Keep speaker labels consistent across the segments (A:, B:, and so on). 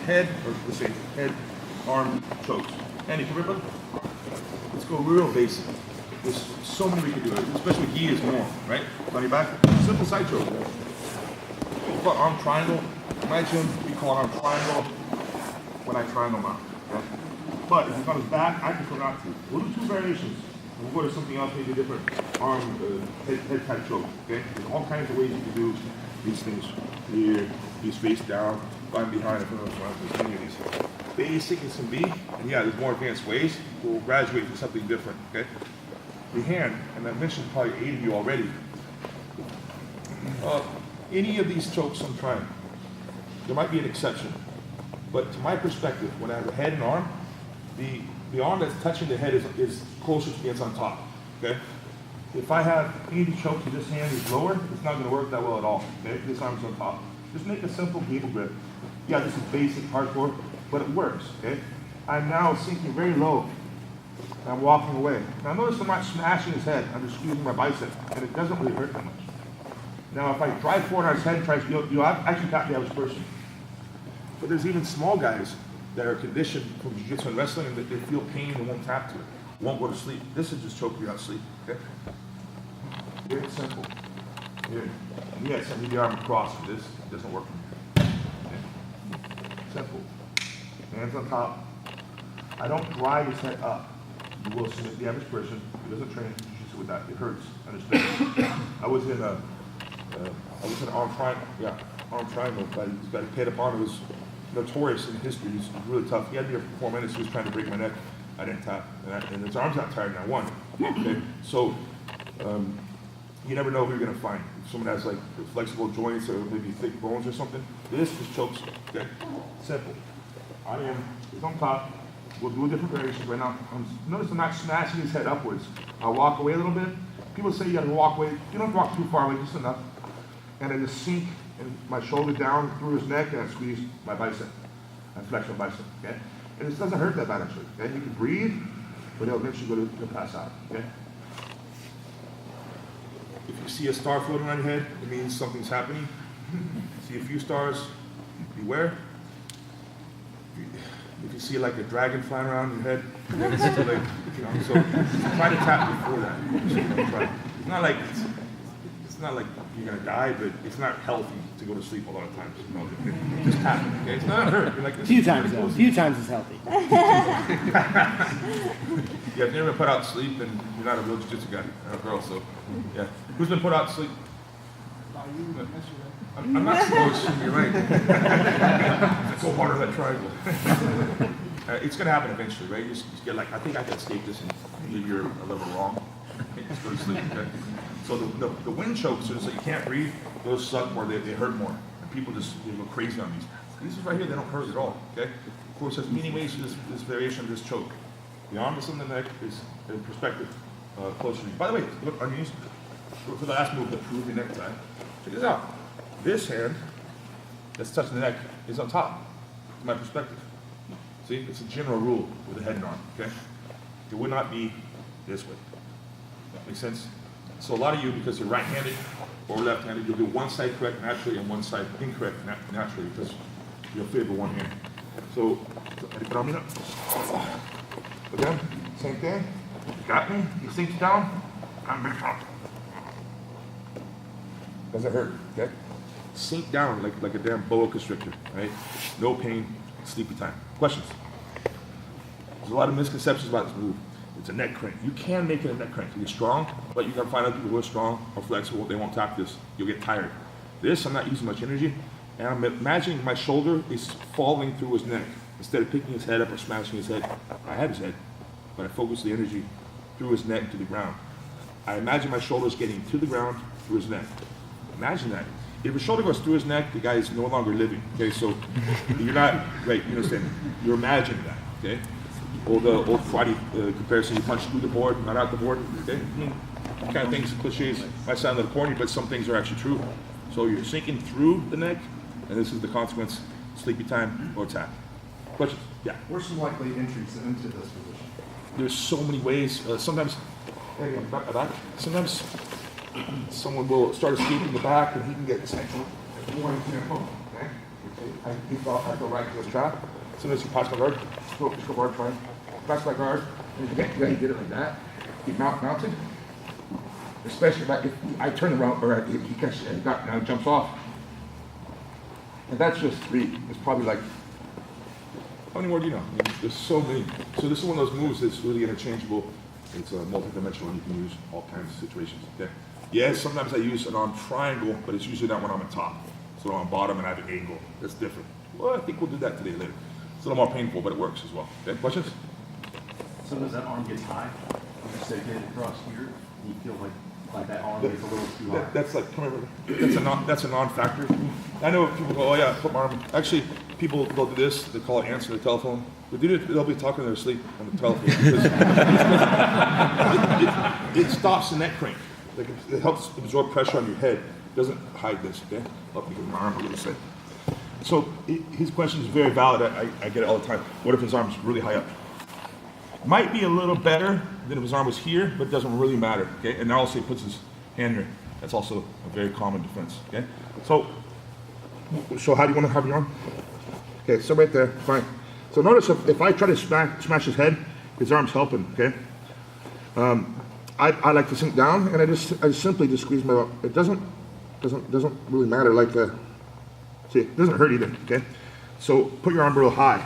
A: head, or let's say head, arm chokes. Andy, come here, brother. Let's go real basic. There's so many we can do, especially gi is more, right? On your back, simple side choke. We call it arm triangle. In my gym, we call it arm triangle when I triangle mount. Okay? But if it's on his back, I prefer not to. We'll do 2 variations. We'll go to something else, maybe a different arm, head type choke. Okay? There's all kinds of ways you can do these things. Here, he's face down, line behind, in front of the front. There's many of these. Basic as can be, and yeah, there's more advanced ways. We'll graduate to something different. Okay? The hand, and I mentioned probably 8 of you already. Any of these chokes I'm trying, there might be an exception, but to my perspective, when I have a head and arm, the arm that's touching the head is closer to me, it's on top, okay? If I have any of these chokes and this hand is lower, it's not gonna work that well at all, okay? This arm's on top. Just make a simple gable grip. Yeah, this is basic, hardcore, but it works, okay? I'm now sinking very low, and I'm walking away. Now notice I'm not smashing his head, I'm just squeezing my bicep, and it doesn't really hurt that much. Now if I drive forward on his head and try to, you'll actually tap the average person. But there's even small guys that are conditioned from jiu-jitsu and wrestling and that they feel pain and won't tap to it, won't go to sleep. This is just choke you out sleep, okay? Very simple. Here, yes, I need the arm across for this, it doesn't work for me. Okay. Simple. Hands on top. I don't drive his head up. You will submit the average person who doesn't train jiu-jitsu with that. It hurts, understand? I was in arm triangle, but this guy paid upon, it was notorious in history. He's really tough. He had me here for 4 minutes. He was trying to break my neck. I didn't tap, and his arm's not tired, and I won. Okay, so you never know who you're gonna find. If someone has like flexible joints or maybe thick bones or something, this just chokes. Okay, simple. It's on top. We'll do a different variation right now. Notice I'm not smashing his head upwards. I'll walk away a little bit. People say you gotta walk away. You don't walk too far away, just enough. And I just sink and my shoulder down through his neck and I squeeze my bicep. I flex my bicep, okay? And this doesn't hurt that bad actually. Okay? You can breathe, but it'll eventually go to pass out, okay? If you see a star floating on your head, it means something's happening. See a few stars, beware. If you see like a dragon flying around your head, then it's too late. So try to tap before that. It's not like you're gonna die, but it's not healthy to go to sleep a lot of times. No, just tap. Okay, it's not hurt. You're like this.
B: A few times though. A few times is healthy.
A: Yeah, if you've never been put out to sleep, then you're not a real jiu-jitsu guy or girl. So yeah, who's been put out to sleep? I'm not supposed to, you're right. Go harder that triangle. It's going to happen eventually, right? You just get like, I think I can escape this and maybe you're a little wrong. Just go to sleep, okay? So the wind chokes, so you can't breathe, those suck more, they hurt more. And people just go crazy on these. These right here, they don't hurt at all, okay? Of course, there's many ways to this variation of this choke. The arm is on the neck is in perspective, closer to you. By the way, look, on these, look for the last move, the prove your neck tie. Check this out. This hand that's touching the neck is on top, to my perspective. See, it's a general rule with the head and arm, okay? It would not be this way. That makes sense? So a lot of you, because you're right-handed or left-handed, you'll do one side correct naturally and one side incorrect naturally because you'll favor one hand. So, again, same thing. Got me? He sinks down, I'm big top. Doesn't hurt, okay? Sink down like a damn boa constrictor, right? No pain, sleepy time. Questions? There's a lot of misconceptions about this move. It's a neck crank. You can make it a neck crank. You're strong, but you can find other people who are strong or flexible. They won't tap this. You'll get tired. This, I'm not using much energy, and I'm imagining my shoulder is falling through his neck. Instead of picking his head up or smashing his head, I have his head, but I focus the energy through his neck to the ground. I imagine my shoulders getting to the ground through his neck. Imagine that. If his shoulder goes through his neck, the guy is no longer living, okay? So you're not, right, you understand, you're imagining that, okay? Or the old karate comparison, you punch through the board, not out the board, okay? Kind of things, cliches, might sound a little corny, but some things are actually true. So you're sinking through the neck, and this is the consequence, sleepy time or tap. Questions? Yeah?
C: Where's some likely entries into this position?
A: There's so many ways. Sometimes someone will start escaping the back and he can get central. One example, okay? I go right into his trap. As soon as he passes my guard, just go guard, try. Pass my guard, and he did it like that. He mounted. Especially if I turn around, or he catches, now he jumps off. And that's just 3. It's probably like, how many more do you know? I mean, there's so many. So this is one of those moves that's really interchangeable. It's multi-dimensional, and you can use all kinds of situations. Okay. Yes, sometimes I use an arm triangle, but it's usually not when I'm on top. So I'm on bottom and I have an angle. That's different. Well, I think we'll do that today later. It's a little more painful, but it works as well. Okay, questions?
D: So does that arm get high? When you say get it across here, do you feel like that arm gets a little too high?
A: That's like, come here, that's a non-factor. I know people go, oh yeah, put my arm. Actually, people will do this. They call it answering the telephone. But they'll be talking in their sleep on the telephone because it stops the neck crank. Like it helps absorb pressure on your head. It doesn't hide this. Okay, let me get my arm a little bit. So his question is very valid. I get it all the time. What if his arm's really high up? Might be a little better than if his arm was here, but it doesn't really matter. Okay, and now also he puts his hand here. That's also a very common defense. Okay, so how do you want to have your arm? Okay, so right there, fine. So notice if I try to smash his head, his arm's helping. Okay, I like to sink down, and I simply just squeeze my. It doesn't really matter. Like see, it doesn't hurt either. Okay, so put your arm real high.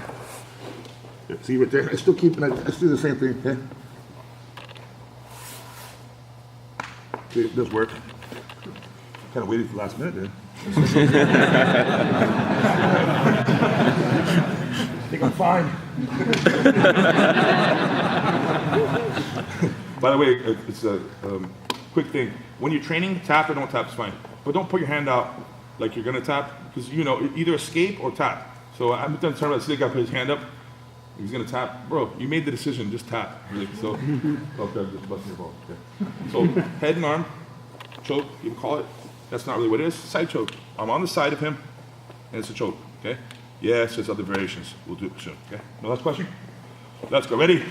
A: See right there. I still keep. I still do the same thing. Okay. See, it does work. Kind of waited for the last minute, dude. I think I'm fine. By the way, it's a quick thing. When you're training, tap or don't tap is fine. But don't put your hand out like you're going to tap, because you know, either escape or tap. So I'm done telling about the guy put his hand up. He's going to tap. Bro, you made the decision, just tap. Really. So, okay, just busting your ball. Okay. So, head and arm, choke, you can call it. That's not really what it is. Side choke. I'm on the side of him, and it's a choke. Okay? Yes, there's other variations. We'll do it soon. Okay? No last question? Let's go. Ready?